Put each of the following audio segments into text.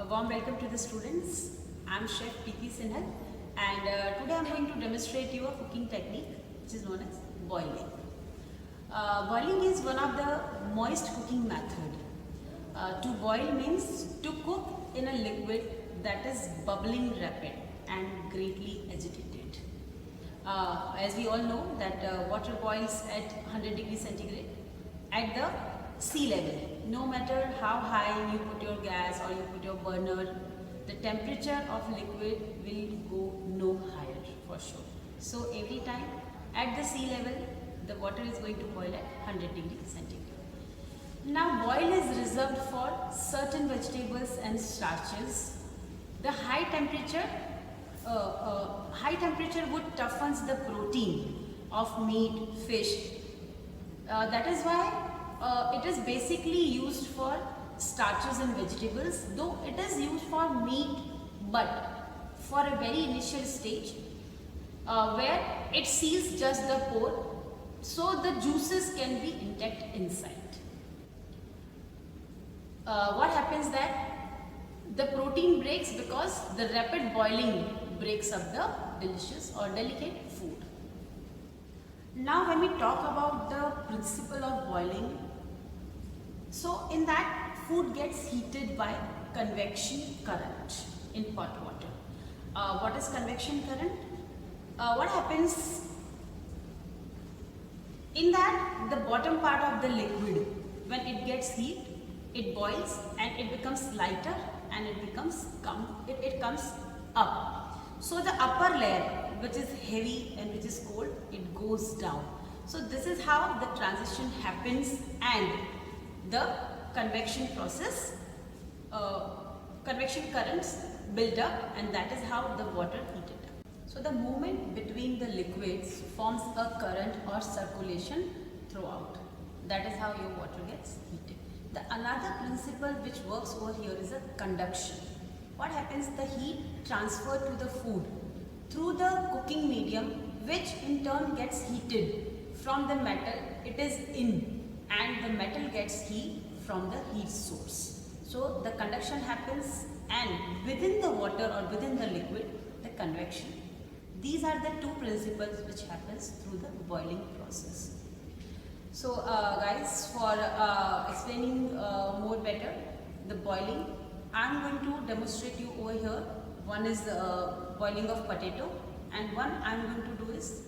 A warm welcome to the students. I am Chef Preeti Sinhal and today I am going to demonstrate you a cooking technique which is known as boiling. Boiling is one of the moist cooking method. To boil means to cook in a liquid that is bubbling rapid and greatly agitated. As we all know that water boils at 100 degrees centigrade at the sea level. No matter how high you put your gas or you put your burner, the temperature of liquid will go no higher for sure. So every time at the sea level, the water is going to boil at 100 degrees centigrade. Now boil is reserved for certain vegetables and starches. The high temperature would toughens the protein of meat, fish. That is why it is basically used for starches and vegetables, though it is used for meat, but for a very initial stage where it seals just the pore so the juices can be intact inside. What happens that the protein breaks because the rapid boiling breaks up the delicious or delicate food. Now when we talk about the principle of boiling, so in that food gets heated by convection current in hot water. What is convection current? What happens in that the bottom part of the liquid, when it gets heat, it boils and it becomes lighter and it comes up. So the upper layer, which is heavy and which is cold, it goes down. So this is how the transition happens and the convection process, convection currents build up, and that is how the water heated up. So the movement between the liquids forms a current or circulation throughout. That is how your water gets heated. The another principle which works over here is a conduction. What happens? The heat transferred to the food through the cooking medium, which in turn gets heated from the metal it is in, and the metal gets heat from the heat source. So the conduction happens, and within the water or within the liquid, the convection. These are the two principles which happens through the boiling process. So guys, for explaining more better the boiling, I am going to demonstrate you over here. One is boiling of potato, and one I am going to do is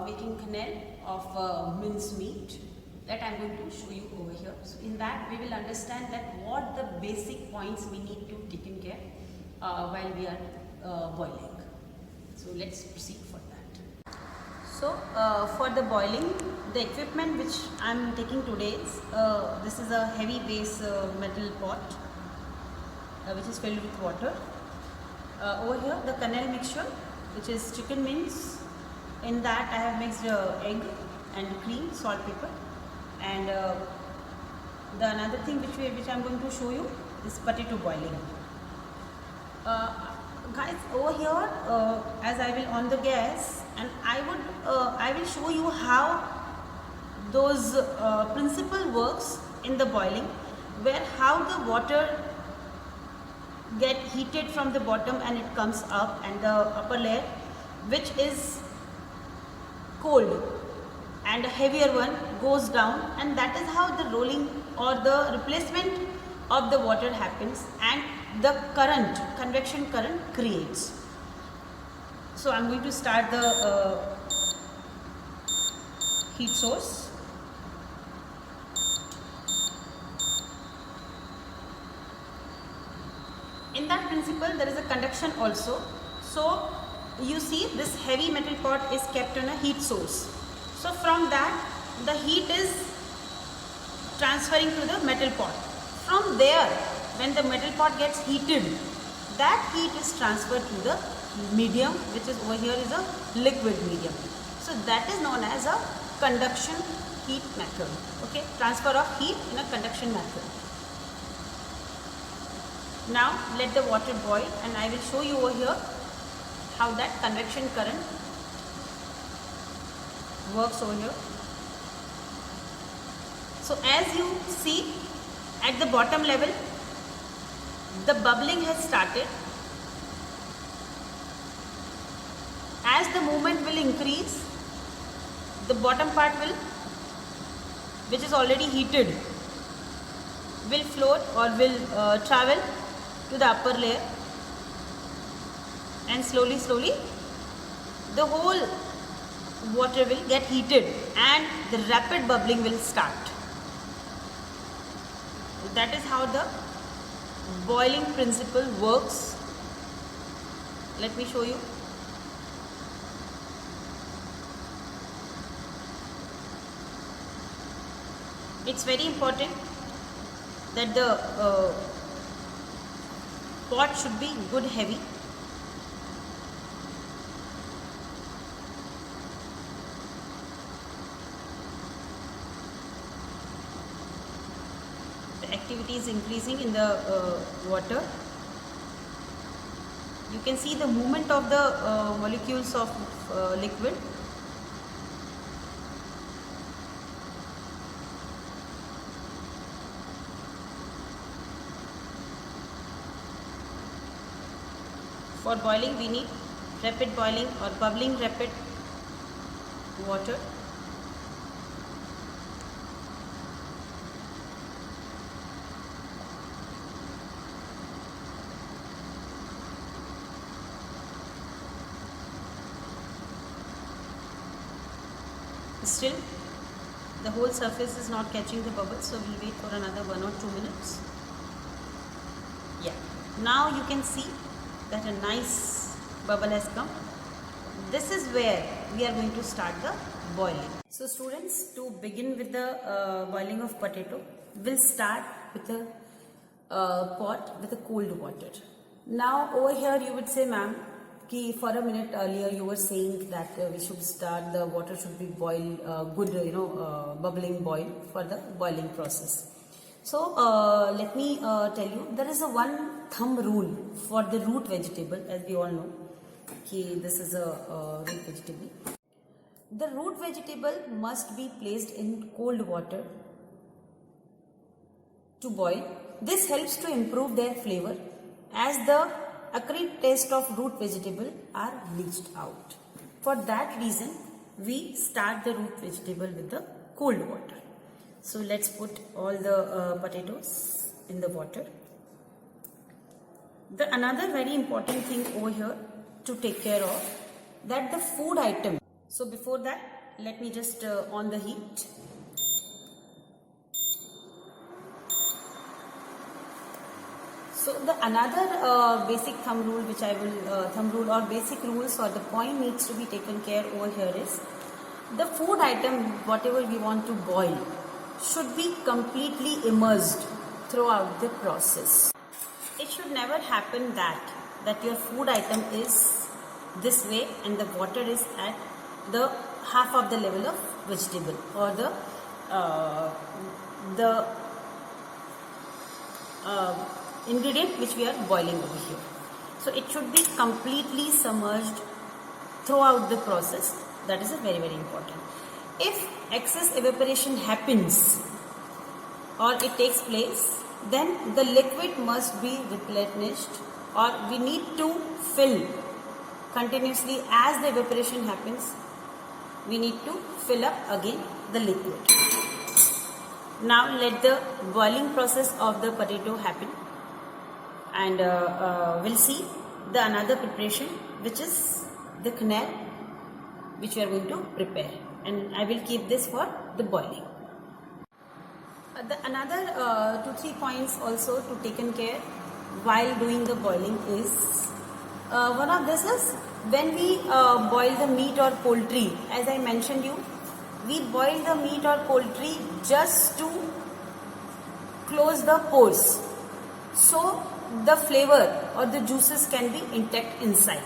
making quenelle of minced meat. That I am going to show you over here. So in that we will understand that what the basic points we need to take in care while we are boiling. So let's proceed for that. So for the boiling, the equipment which I am taking today is this is a heavy base metal pot which is filled with water. Over here the quenelle mixture, which is chicken mince. In that I have mixed egg and cream, salt, pepper. And the another thing which I am going to show you is potato boiling. Guys, over here as I will on the gas, and I will show you how those principle works in the boiling, where how the water get heated from the bottom and it comes up, and the upper layer which is cold and a heavier one goes down, and that is how the rolling or the replacement of the water happens and the current, convection current creates. So I am going to start the heat source. In that principle there is a conduction also. So you see this heavy metal pot is kept on a heat source. So from that the heat is transferring to the metal pot. From there, when the metal pot gets heated, that heat is transferred to the medium, which is over here is a liquid medium. So that is known as a conduction heat method. Okay, transfer of heat in a conduction method. Now let the water boil, and I will show you over here how that convection current works over here. So as you see at the bottom level, the bubbling has started. As the movement will increase, the bottom part will, which is already heated, will float or will travel to the upper layer, and slowly the whole water will get heated and the rapid bubbling will start. That is how the boiling principle works. Let me show you. It's very important that the pot should be good heavy. The activity is increasing in the water. You can see the movement of the molecules of liquid. For boiling, we need rapid boiling or bubbling rapid water. Still, the whole surface is not catching the bubbles, so we'll wait for another 1 or 2 minutes. Yeah, now you can see that a nice bubble has come. This is where we are going to start the boiling. So students, to begin with the boiling of potato, we'll start with a pot with a cold water. Now over here you would say, ma'am, कि for a minute earlier you were saying that we should start, the water should be boiled, good, bubbling boil for the boiling process. So let me tell you, there is a one thumb rule for the root vegetable, as we all know, कि this is a root vegetable. The root vegetable must be placed in cold water to boil. This helps to improve their flavor, as the acrid taste of root vegetable are leached out. For that reason, we start the root vegetable with the cold water. So let's put all the potatoes in the water. The another very important thing over here to take care of, that the food item. So before that, let me just on the heat. So the another basic thumb rule which I will, thumb rule or basic rules or the point needs to be taken care over here is, the food item, whatever we want to boil, should be completely immersed throughout the process. It should never happen that your food item is this way and the water is at the half of the level of vegetable or the ingredient which we are boiling over here. So it should be completely submerged throughout the process. That is very important. If excess evaporation happens or it takes place, then the liquid must be replenished, or we need to fill continuously. As the evaporation happens, we need to fill up again the liquid. Now let the boiling process of the potato happen, and we'll see the another preparation, which is the quenelle, which we are going to prepare, and I will keep this for the boiling. The another 2-3 points also to taken care while doing the boiling is, one of this is when we boil the meat or poultry. As I mentioned you, we boil the meat or poultry just to close the pores, so the flavor or the juices can be intact inside.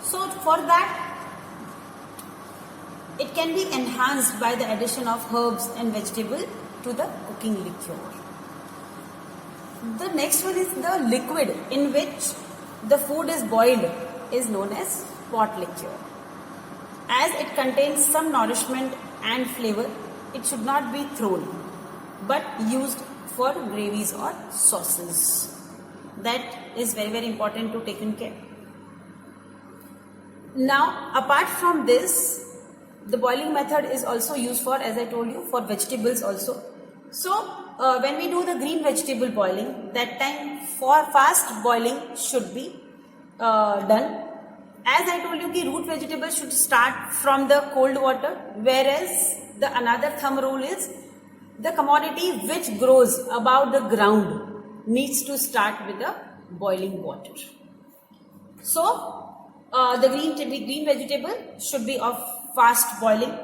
So for that, it can be enhanced by the addition of herbs and vegetable to the cooking liquor. The next one is the liquid in which the food is boiled is known as pot liquor. As it contains some nourishment and flavor, it should not be thrown but used for gravies or sauces. That is very important to take in care. Now, apart from this, the boiling method is also used for, as I told you, for vegetables also. So, when we do the green vegetable boiling, that time for fast boiling should be done. As I told you, ki root vegetables should start from the cold water, whereas the another thumb rule is the commodity which grows above the ground needs to start with the boiling water. So, the green vegetable should be of fast boiling.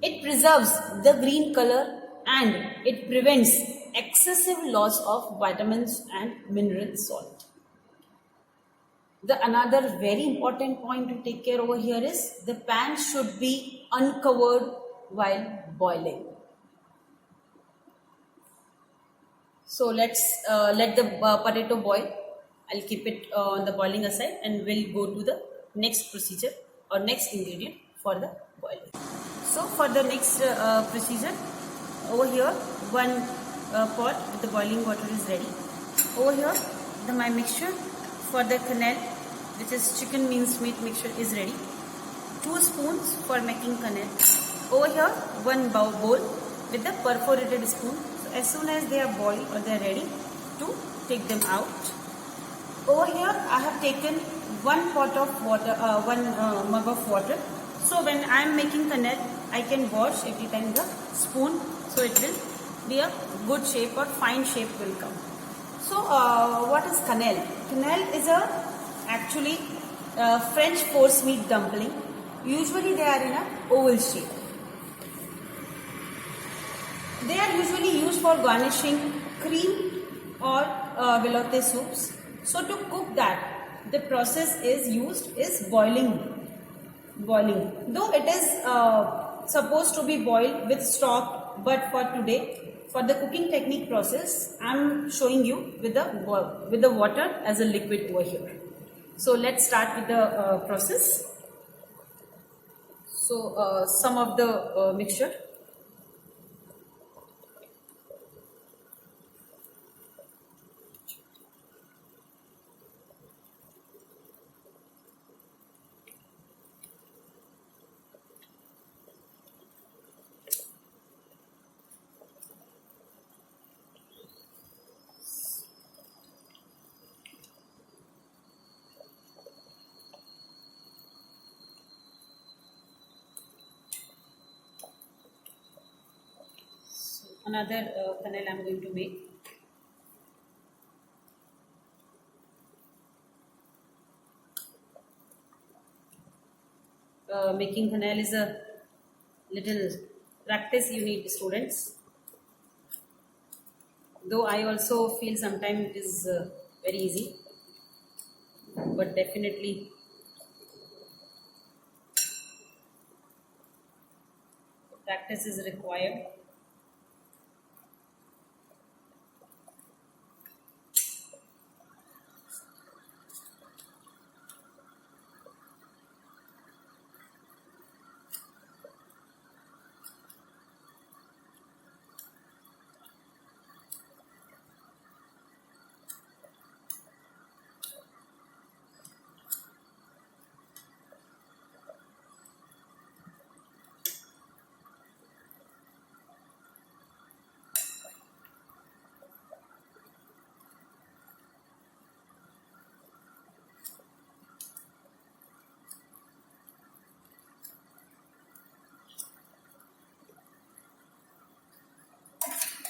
It preserves the green color and it prevents excessive loss of vitamins and mineral salt. The another very important point to take care over here is the pan should be uncovered while boiling. So let's let the potato boil. I'll keep it on the boiling aside and we'll go to the next procedure or next ingredient for the boiling. So for the next procedure, over here one pot with the boiling water is ready. Over here my mixture for the quenelle, which is chicken minced meat mixture, is ready. 2 spoons for making quenelle. Over here one bowl with the perforated spoon. So as soon as they are boiled or they are ready to take them out. Over here I have taken 1 pot of water, 1 mug of water. So when I am making quenelle, I can wash every time the spoon, so it will be a good shape or fine shape will come. So what is quenelle? Quenelle is actually French force meat dumpling. Usually they are in a oval shape. They are usually used for garnishing cream or velouté soups. So to cook that, the process is boiling. Though it is supposed to be boiled with stock, but for today, for the cooking technique process, I am showing you with the water as a liquid over here. So let's start with the process. So some of the mixture. Another quenelle I am going to make. Making quenelle is a little practice you need, students. Though I also feel sometimes it is very easy, but definitely practice is required.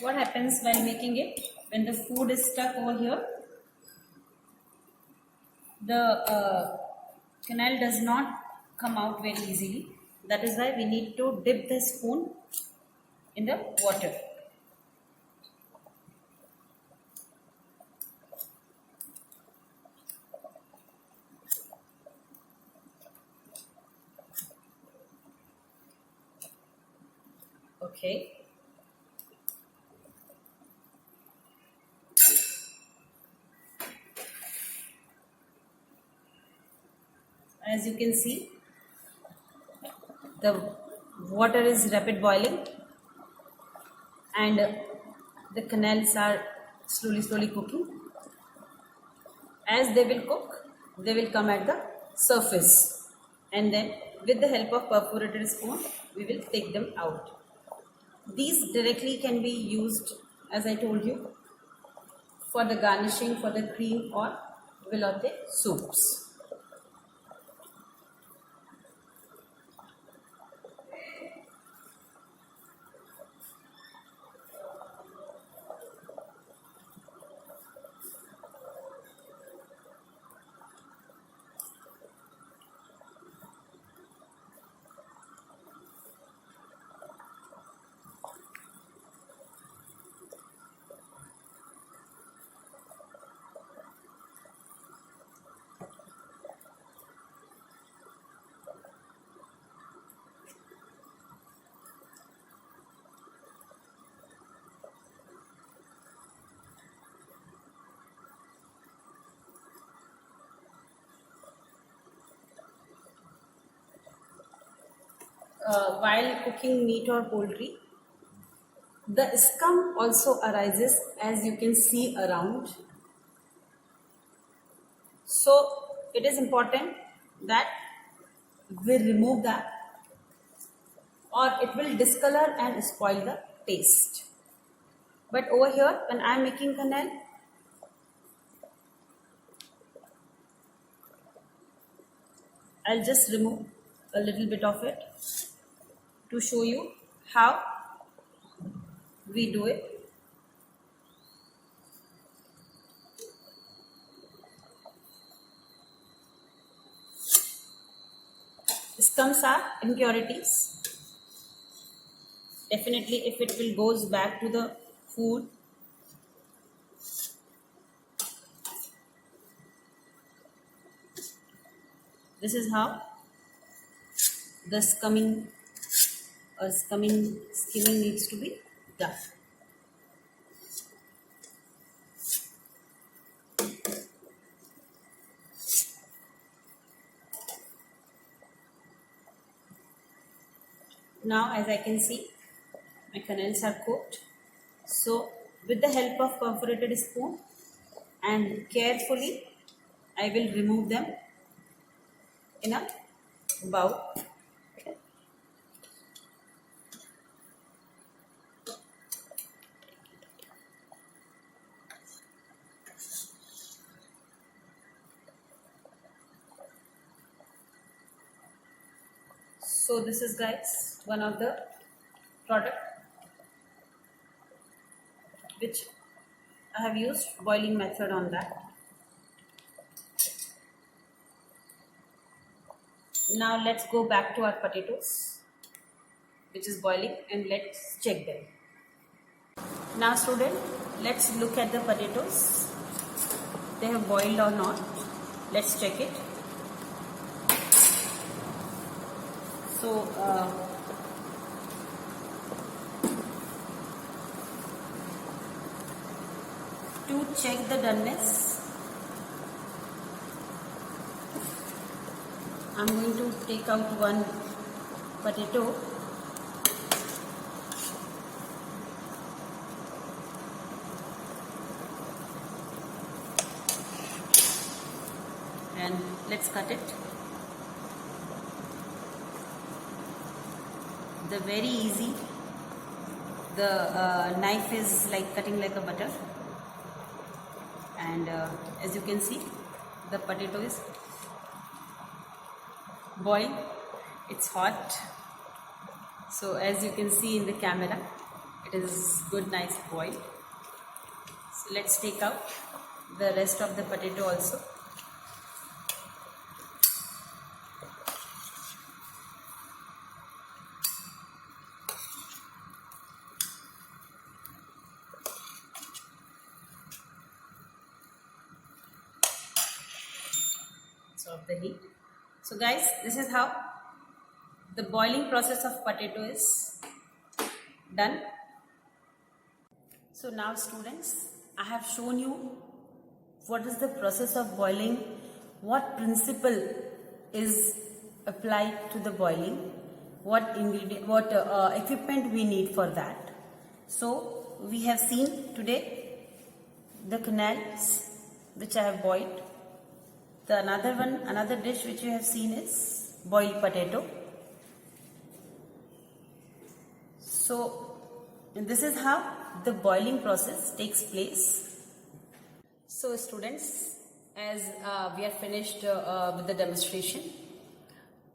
What happens while making it? When the food is stuck over here, the quenelle does not come out very easily. That is why we need to dip the spoon in the water. Okay. As you can see, the water is rapid boiling and the quenelles are slowly cooking. As they will cook, they will come at the surface, and then with the help of perforated spoon we will take them out. These directly can be used, as I told you, for the garnishing for the cream or velouté soups. While cooking meat or poultry, the scum also arises, as you can see around. So it is important that we remove that, or it will discolor and spoil the taste. But over here, when I am making quenelle, I'll just remove a little bit of it to show you how we do it. Scums are impurities. Definitely, if it will goes back to the food, this is how the skimming needs to be done. Now, as I can see, my quenelles are cooked. So, with the help of perforated spoon and carefully, I will remove them in a bowl. So this is, guys, one of the product which I have used boiling method on that. Now let's go back to our potatoes which is boiling, and let's check them. Now student, let's look at the potatoes. They have boiled or not. Let's check it. So to check the doneness, I'm going to take out one potato and let's cut it. The very easy, the knife is like cutting like a butter, and as you can see, the potato is boiled, it's hot. So as you can see in the camera, it is good, nice boiled. So let's take out the rest of the potato also. Of the heat. So guys, this is how the boiling process of potato is done. So now students, I have shown you what is the process of boiling, what principle is applied to the boiling, what ingredient, what equipment we need for that. So we have seen today the quenelles which I have boiled The another dish which you have seen is boiled potato. So this is how the boiling process takes place. So students, as we are finished with the demonstration,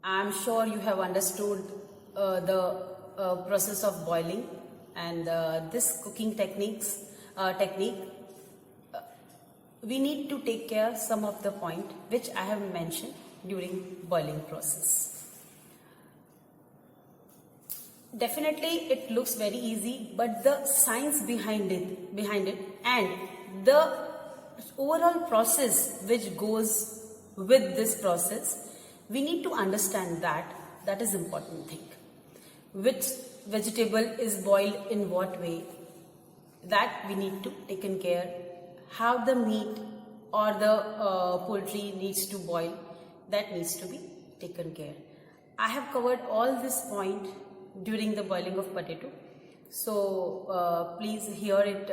I am sure you have understood the process of boiling and this cooking technique. We need to take care some of the point which I have mentioned during boiling process. Definitely it looks very easy, but the science behind it and the overall process which goes with this process, we need to understand that is important thing. Which vegetable is boiled in what way, that we need to take care. How the meat or the poultry needs to boil, that needs to be taken care. I have covered all this point during the boiling of potato. So please hear it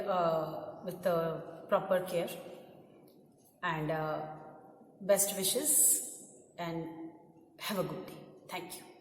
with the proper care, and best wishes and have a good day. Thank you.